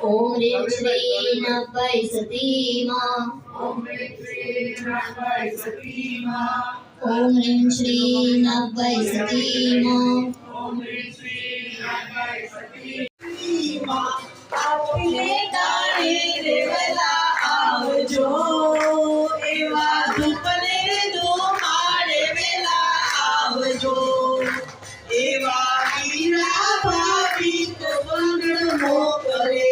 ओम ह्रीं श्रीं नभै सती मां। ओम ह्रीं श्रीं नभै सती मां। આપને તારે દેવલા આવજો એવા ધૂપને ધુમાડે વેલા આવજો એવા વીરા ભાવિક મંગળ મોકલે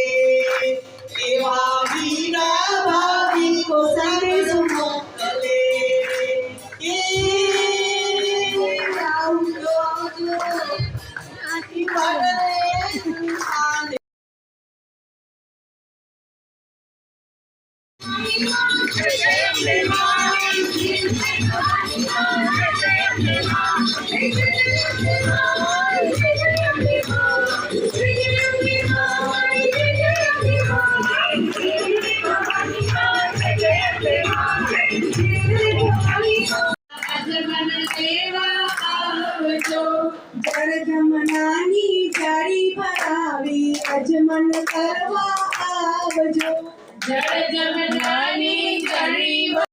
એવા વીરા ભાવિકો સંદેશ મોકલે એ આવજો આથી પાડે જમનાની જાળી ભરાવી અજમન કરવા આવજો. જળ જમનાની જાળી